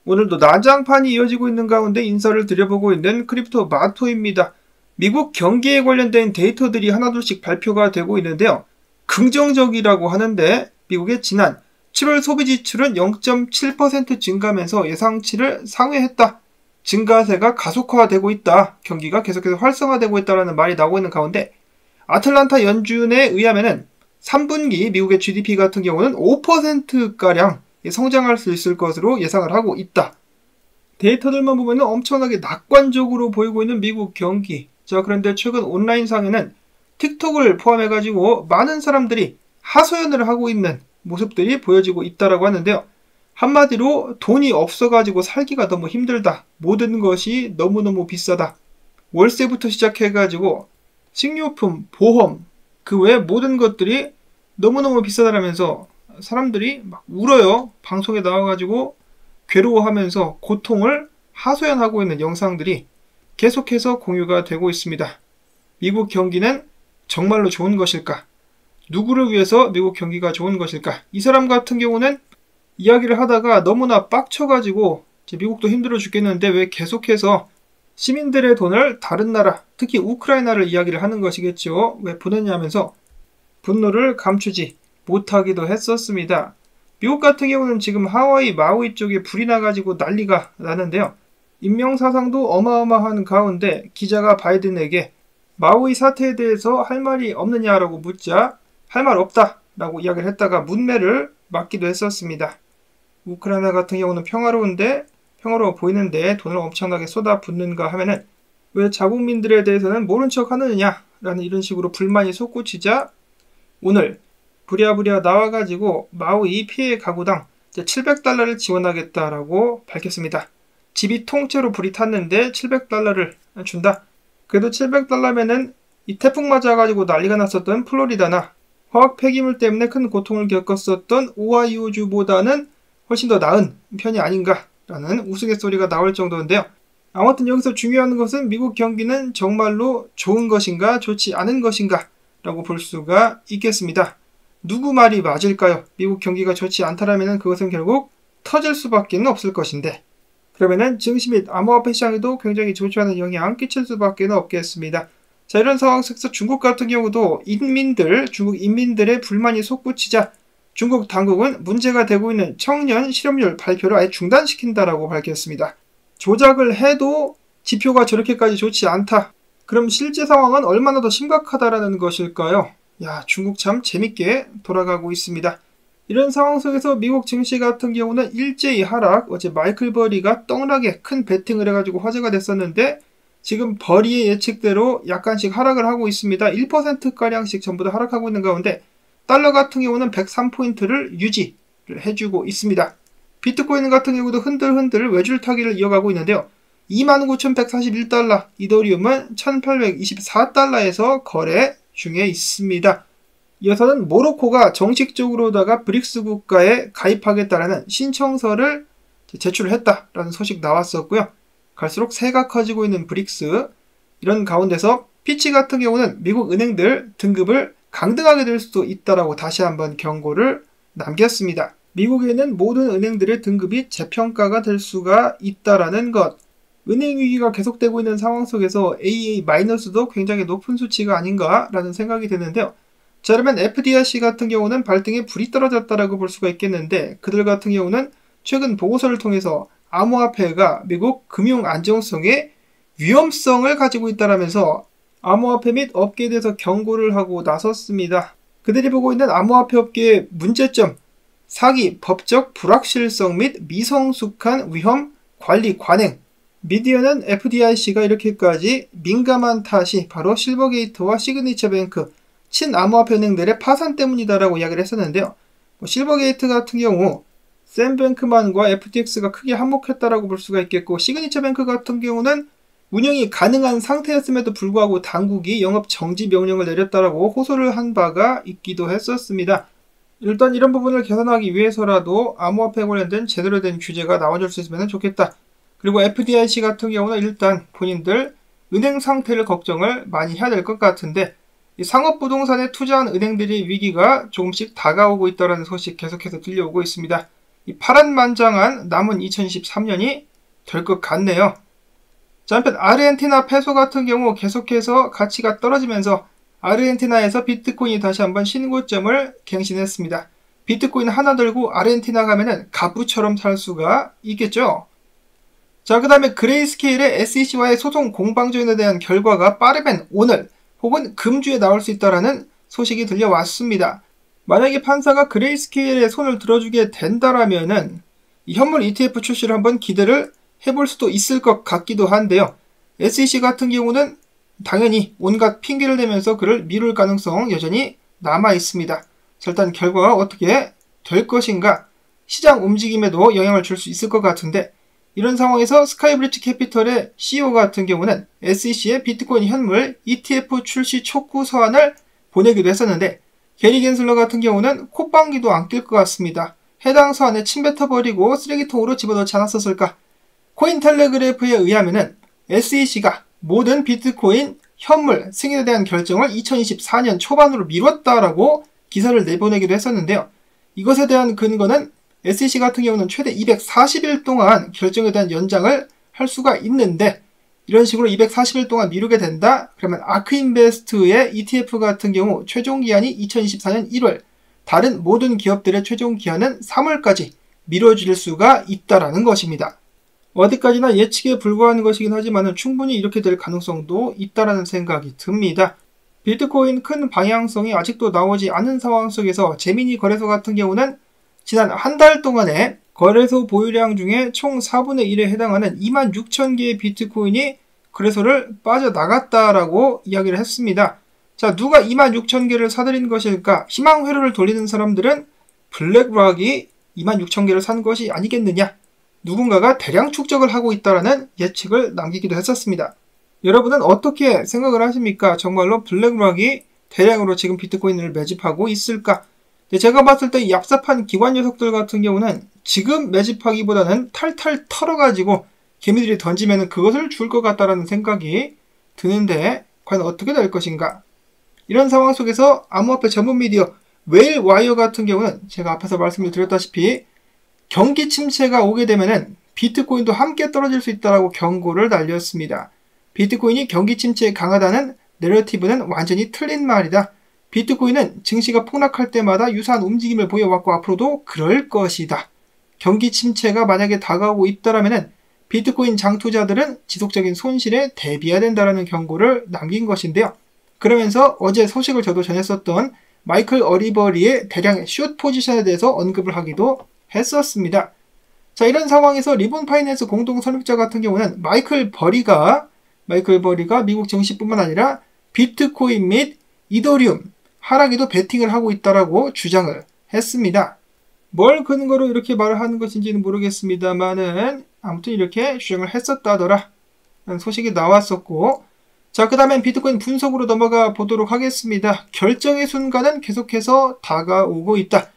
오늘도 난장판이 이어지고 있는 가운데 인사를 드려보고 있는 크립토 마토입니다. 미국 경기에 관련된 데이터들이 하나둘씩 발표가 되고 있는데요. 긍정적이라고 하는데 미국의 지난 7월 소비 지출은 0.7% 증가하면서 예상치를 상회했다. 증가세가 가속화되고 있다. 경기가 계속해서 활성화되고 있다는 말이 나오고 있는 가운데 아틀란타 연준에 의하면은 3분기 미국의 GDP 같은 경우는 5%가량 성장할 수 있을 것으로 예상을 하고 있다. 데이터들만 보면 엄청나게 낙관적으로 보이고 있는 미국 경기. 자, 그런데 최근 온라인상에는 틱톡을 포함해가지고 많은 사람들이 하소연을 하고 있는 모습들이 보여지고 있다라고 하는데요. 한마디로 돈이 없어가지고 살기가 너무 힘들다. 모든 것이 너무너무 비싸다. 월세부터 시작해가지고 식료품, 보험, 그 외 모든 것들이 너무너무 비싸다라면서 사람들이 막 울어요. 방송에 나와가지고 괴로워하면서 고통을 하소연하고 있는 영상들이 계속해서 공유가 되고 있습니다. 미국 경기는 정말로 좋은 것일까? 누구를 위해서 미국 경기가 좋은 것일까? 이 사람 같은 경우는 이야기를 하다가 너무나 빡쳐가지고 미국도 힘들어 죽겠는데 왜 계속해서 시민들의 돈을 다른 나라, 특히 우크라이나를 이야기를 하는 것이겠죠. 왜 보냈냐면서 분노를 감추지 못하기도 했었습니다. 미국 같은 경우는 지금 하와이, 마우이 쪽에 불이 나가지고 난리가 나는데요. 인명사상도 어마어마한 가운데 기자가 바이든에게 마우이 사태에 대해서 할 말이 없느냐라고 묻자 할 말 없다 라고 이야기를 했다가 문매를 맞기도 했었습니다. 우크라이나 같은 경우는 평화로워 보이는데 돈을 엄청나게 쏟아붓는가 하면은 왜 자국민들에 대해서는 모른 척 하느냐 라는 이런 식으로 불만이 솟구치자 오늘 부랴부랴 나와가지고 마우이 피해 가구당 $700를 지원하겠다라고 밝혔습니다. 집이 통째로 불이 탔는데 $700를 준다. 그래도 $700면은 이 태풍 맞아가지고 난리가 났었던 플로리다나 화학 폐기물 때문에 큰 고통을 겪었었던 오하이오주보다는 훨씬 더 나은 편이 아닌가라는 우스갯소리가 나올 정도인데요. 아무튼 여기서 중요한 것은 미국 경기는 정말로 좋은 것인가 좋지 않은 것인가 라고 볼 수가 있겠습니다. 누구 말이 맞을까요? 미국 경기가 좋지 않다라면 그것은 결국 터질 수밖에 없을 것인데 그러면은 증시 및 암호화폐 시장에도 굉장히 좋지 않은 영향 끼칠 수밖에 없겠습니다. 자, 이런 상황 속에서 중국 같은 경우도 중국 인민들의 불만이 솟구치자 중국 당국은 문제가 되고 있는 청년 실업률 발표를 아예 중단시킨다라고 밝혔습니다. 조작을 해도 지표가 저렇게까지 좋지 않다. 그럼 실제 상황은 얼마나 더 심각하다라는 것일까요? 야, 중국 참 재밌게 돌아가고 있습니다. 이런 상황 속에서 미국 증시 같은 경우는 일제히 하락, 어제 마이클 버리가 떡락에 큰 베팅을 해가지고 화제가 됐었는데 지금 버리의 예측대로 약간씩 하락을 하고 있습니다. 1%가량씩 전부 다 하락하고 있는 가운데 달러 같은 경우는 103포인트를 유지를 해주고 있습니다. 비트코인 같은 경우도 흔들흔들 외줄타기를 이어가고 있는데요. 29,141달러, 이더리움은 1,824달러에서 거래 중에 있습니다. 이어서는 모로코가 정식적으로다가 브릭스 국가에 가입하겠다라는 신청서를 제출을 했다라는 소식 나왔었고요. 갈수록 새가 커지고 있는 브릭스, 이런 가운데서 피치 같은 경우는 미국 은행들 등급을 강등하게 될 수도 있다라고 다시 한번 경고를 남겼습니다. 미국에는 모든 은행들의 등급이 재평가가 될 수가 있다라는 것. 은행 위기가 계속되고 있는 상황 속에서 AA-도 굉장히 높은 수치가 아닌가라는 생각이 드는데요. 자, 그러면 FDIC 같은 경우는 발등에 불이 떨어졌다라고 볼 수가 있겠는데 그들 같은 경우는 최근 보고서를 통해서 암호화폐가 미국 금융 안정성의 위험성을 가지고 있다라면서 암호화폐 및 업계에 대해서 경고를 하고 나섰습니다. 그들이 보고 있는 암호화폐 업계의 문제점, 사기, 법적 불확실성 및 미성숙한 위험 관리 관행. 미디어는 FDIC가 이렇게까지 민감한 탓이 바로 실버게이트와 시그니처뱅크, 친암호화폐 은행들의 파산 때문이다라고 이야기를 했었는데요. 실버게이트 같은 경우 샘 뱅크만과 FTX가 크게 한몫했다라고 볼 수가 있겠고 시그니처뱅크 같은 경우는 운영이 가능한 상태였음에도 불구하고 당국이 영업 정지 명령을 내렸다라고 호소를 한 바가 있기도 했었습니다. 일단 이런 부분을 개선하기 위해서라도 암호화폐 관련된 제대로 된 규제가 나와줄 수 있으면 좋겠다. 그리고 FDIC 같은 경우는 일단 본인들 은행 상태를 걱정을 많이 해야 될 것 같은데 이 상업부동산에 투자한 은행들의 위기가 조금씩 다가오고 있다는 소식 계속해서 들려오고 있습니다. 이 파란만장한 남은 2023년이 될 것 같네요. 자, 한편 아르헨티나 페소 같은 경우 계속해서 가치가 떨어지면서 아르헨티나에서 비트코인이 다시 한번 신고점을 갱신했습니다. 비트코인 하나 들고 아르헨티나 가면은 갑부처럼 살 수가 있겠죠. 자, 그 다음에 그레이스케일의 SEC와의 소송 공방전에 대한 결과가 빠르면 오늘 혹은 금주에 나올 수 있다라는 소식이 들려왔습니다. 만약에 판사가 그레이스케일에 손을 들어주게 된다라면은 이 현물 ETF 출시를 한번 기대를 해볼 수도 있을 것 같기도 한데요. SEC 같은 경우는 당연히 온갖 핑계를 대면서 그를 미룰 가능성 여전히 남아 있습니다. 자, 일단 결과가 어떻게 될 것인가, 시장 움직임에도 영향을 줄 수 있을 것 같은데, 이런 상황에서 스카이브리지 캐피털의 CEO 같은 경우는 SEC에 비트코인 현물 ETF 출시 촉구 서한을 보내기도 했었는데, 게리 겐슬러 같은 경우는 콧방귀도 안 낄 것 같습니다. 해당 서한에 침뱉어버리고 쓰레기통으로 집어넣지 않았었을까? 코인텔레그래프에 의하면은 SEC가 모든 비트코인 현물 승인에 대한 결정을 2024년 초반으로 미뤘다라고 기사를 내보내기도 했었는데요. 이것에 대한 근거는 SEC 같은 경우는 최대 240일 동안 결정에 대한 연장을 할 수가 있는데, 이런 식으로 240일 동안 미루게 된다? 그러면 아크인베스트의 ETF 같은 경우 최종 기한이 2024년 1월, 다른 모든 기업들의 최종 기한은 3월까지 미뤄질 수가 있다라는 것입니다. 어디까지나 예측에 불과한 것이긴 하지만 충분히 이렇게 될 가능성도 있다라는 생각이 듭니다. 비트코인 큰 방향성이 아직도 나오지 않은 상황 속에서 제미니 거래소 같은 경우는 지난 한 달 동안에 거래소 보유량 중에 총 4분의 1에 해당하는 26,000개의 비트코인이 거래소를 빠져나갔다라고 이야기를 했습니다. 자, 누가 26,000개를 사들인 것일까? 희망 회로를 돌리는 사람들은 블랙락이 26,000개를 산 것이 아니겠느냐? 누군가가 대량 축적을 하고 있다라는 예측을 남기기도 했었습니다. 여러분은 어떻게 생각을 하십니까? 정말로 블랙락이 대량으로 지금 비트코인을 매집하고 있을까? 제가 봤을 때 얍삽한 기관 녀석들 같은 경우는 지금 매집하기보다는 탈탈 털어가지고 개미들이 던지면 그것을 줄 것 같다라는 생각이 드는데, 과연 어떻게 될 것인가? 이런 상황 속에서 암호화폐 전문 미디어 웨일와이어 같은 경우는 제가 앞에서 말씀을 드렸다시피 경기 침체가 오게 되면은 비트코인도 함께 떨어질 수 있다라고 경고를 날렸습니다. 비트코인이 경기 침체에 강하다는 내러티브는 완전히 틀린 말이다. 비트코인은 증시가 폭락할 때마다 유사한 움직임을 보여왔고 앞으로도 그럴 것이다. 경기 침체가 만약에 다가오고 있다라면은 비트코인 장투자들은 지속적인 손실에 대비해야 된다라는 경고를 남긴 것인데요. 그러면서 어제 소식을 저도 전했었던 마이클 어리버리의 대량의 숏 포지션에 대해서 언급을 하기도 했었습니다. 자, 이런 상황에서 리본 파이낸스 공동 설립자 같은 경우는 마이클 버리가 미국 증시뿐만 아니라 비트코인 및 이더리움 하락에도 베팅을 하고 있다라고 주장을 했습니다. 뭘 근거로 이렇게 말을 하는 것인지는 모르겠습니다만은 아무튼 이렇게 주장을 했었다더라 라는 소식이 나왔었고, 자, 그 다음엔 비트코인 분석으로 넘어가 보도록 하겠습니다. 결정의 순간은 계속해서 다가오고 있다.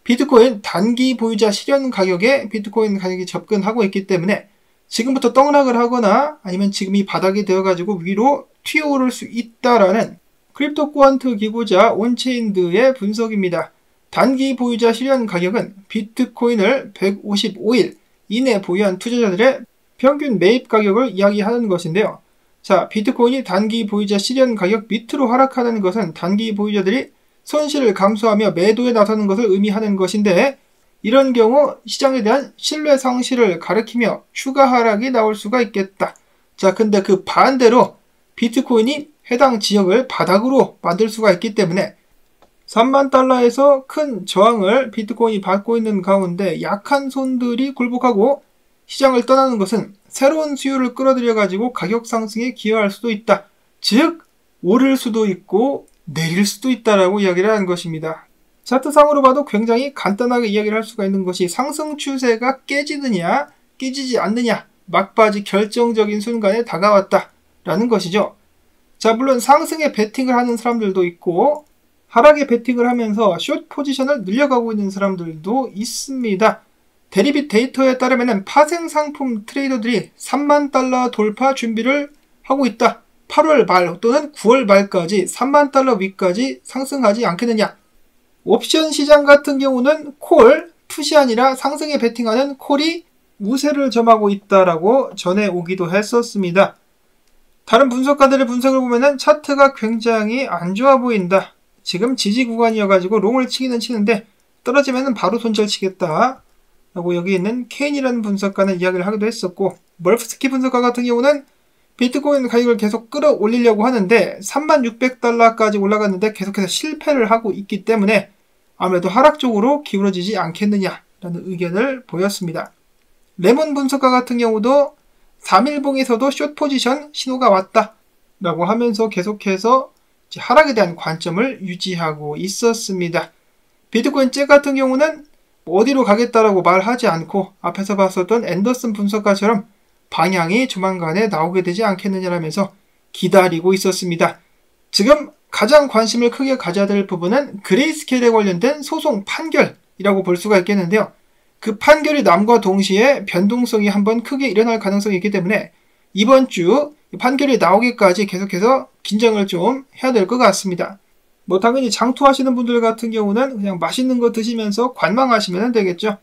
비트코인 단기 보유자 실현 가격에 비트코인 가격이 접근하고 있기 때문에 지금부터 떡락을 하거나 아니면 지금이 바닥이 되어가지고 위로 튀어오를 수 있다라는 크립토 쿼안트 기고자 온체인드의 분석입니다. 단기 보유자 실현 가격은 비트코인을 155일 이내 보유한 투자자들의 평균 매입 가격을 이야기하는 것인데요. 자, 비트코인이 단기 보유자 실현 가격 밑으로 하락하는 것은 단기 보유자들이 손실을 감수하며 매도에 나서는 것을 의미하는 것인데, 이런 경우 시장에 대한 신뢰 상실을 가리키며 추가 하락이 나올 수가 있겠다. 자, 근데 그 반대로 비트코인이 해당 지역을 바닥으로 만들 수가 있기 때문에 3만 달러에서 큰 저항을 비트코인이 받고 있는 가운데 약한 손들이 굴복하고 시장을 떠나는 것은 새로운 수요를 끌어들여가지고 가격 상승에 기여할 수도 있다. 즉, 오를 수도 있고 내릴 수도 있다라고 이야기를 하는 것입니다. 차트상으로 봐도 굉장히 간단하게 이야기를 할 수가 있는 것이 상승 추세가 깨지느냐 깨지지 않느냐 막바지 결정적인 순간에 다가왔다라는 것이죠. 자, 물론 상승에 베팅을 하는 사람들도 있고 하락에 베팅을 하면서 숏 포지션을 늘려가고 있는 사람들도 있습니다. 대리빗 데이터에 따르면 파생상품 트레이더들이 3만 달러 돌파 준비를 하고 있다. 8월 말 또는 9월 말까지 3만 달러 위까지 상승하지 않겠느냐. 옵션 시장 같은 경우는 콜, 풋이 아니라 상승에 베팅하는 콜이 우세를 점하고 있다라고 전해오기도 했었습니다. 다른 분석가들의 분석을 보면은 차트가 굉장히 안 좋아 보인다. 지금 지지 구간이어가지고 롱을 치기는 치는데 떨어지면은 바로 손절 치겠다 라고 여기 있는 케인이라는 분석가는 이야기를 하기도 했었고, 멀프스키 분석가 같은 경우는 비트코인 가격을 계속 끌어올리려고 하는데 3600달러까지 올라갔는데 계속해서 실패를 하고 있기 때문에 아무래도 하락 쪽으로 기울어지지 않겠느냐라는 의견을 보였습니다. 레몬 분석가 같은 경우도 3일봉에서도 숏 포지션 신호가 왔다 라고 하면서 계속해서 하락에 대한 관점을 유지하고 있었습니다. 비트코인 잭 같은 경우는 어디로 가겠다라고 말하지 않고 앞에서 봤었던 앤더슨 분석가처럼 방향이 조만간에 나오게 되지 않겠느냐라면서 기다리고 있었습니다. 지금 가장 관심을 크게 가져야 될 부분은 그레이스케일에 관련된 소송 판결이라고 볼 수가 있겠는데요. 그 판결이 남과 동시에 변동성이 한번 크게 일어날 가능성이 있기 때문에 이번 주 판결이 나오기까지 계속해서 긴장을 좀 해야 될 것 같습니다. 뭐 당연히 장투하시는 분들 같은 경우는 그냥 맛있는 거 드시면서 관망하시면 되겠죠.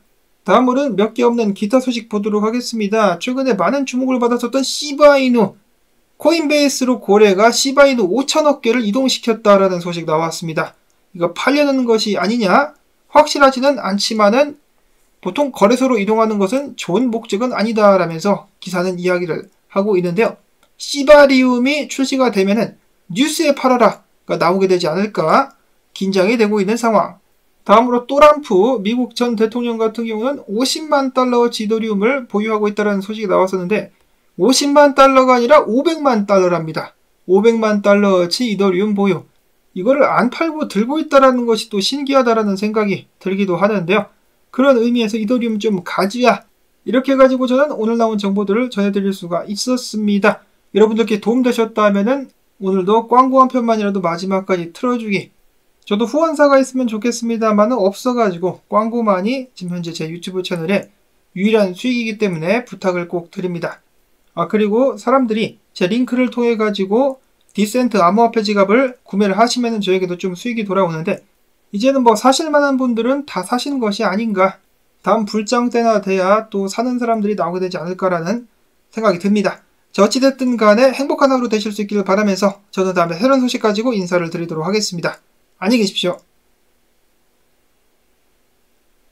다음으로는 몇 개 없는 기타 소식 보도록 하겠습니다. 최근에 많은 주목을 받았었던 시바이누, 코인베이스로 고래가 시바이누 5천억 개를 이동시켰다라는 소식 나왔습니다. 이거 팔려는 것이 아니냐? 확실하지는 않지만은 보통 거래소로 이동하는 것은 좋은 목적은 아니다라면서 기사는 이야기를 하고 있는데요. 시바리움이 출시가 되면은 뉴스에 팔아라가 나오게 되지 않을까 긴장이 되고 있는 상황. 다음으로 또람프 미국 전 대통령 같은 경우는 50만 달러어치 이더리움을 보유하고 있다는 소식이 나왔었는데 50만 달러가 아니라 500만 달러랍니다. 500만 달러어치 이더리움 보유. 이거를 안 팔고 들고 있다는 것이 또 신기하다라는 생각이 들기도 하는데요. 그런 의미에서 이더리움 좀 가지야. 이렇게 해가지고 저는 오늘 나온 정보들을 전해드릴 수가 있었습니다. 여러분들께 도움되셨다면은 오늘도 광고 한 편만이라도 마지막까지 틀어주기. 저도 후원사가 있으면 좋겠습니다만은 없어가지고 광고만이 지금 현재 제 유튜브 채널의 유일한 수익이기 때문에 부탁을 꼭 드립니다. 그리고 사람들이 제 링크를 통해 가지고 디센트 암호화폐 지갑을 구매를 하시면은 저에게도 좀 수익이 돌아오는데 이제는 뭐 사실만한 분들은 다 사시는 것이 아닌가. 다음 불장 때나 돼야 또 사는 사람들이 나오게 되지 않을까라는 생각이 듭니다. 자, 어찌됐든 간에 행복한 하루 되실 수 있기를 바라면서 저는 다음에 새로운 소식 가지고 인사를 드리도록 하겠습니다. 안녕히 계십시오.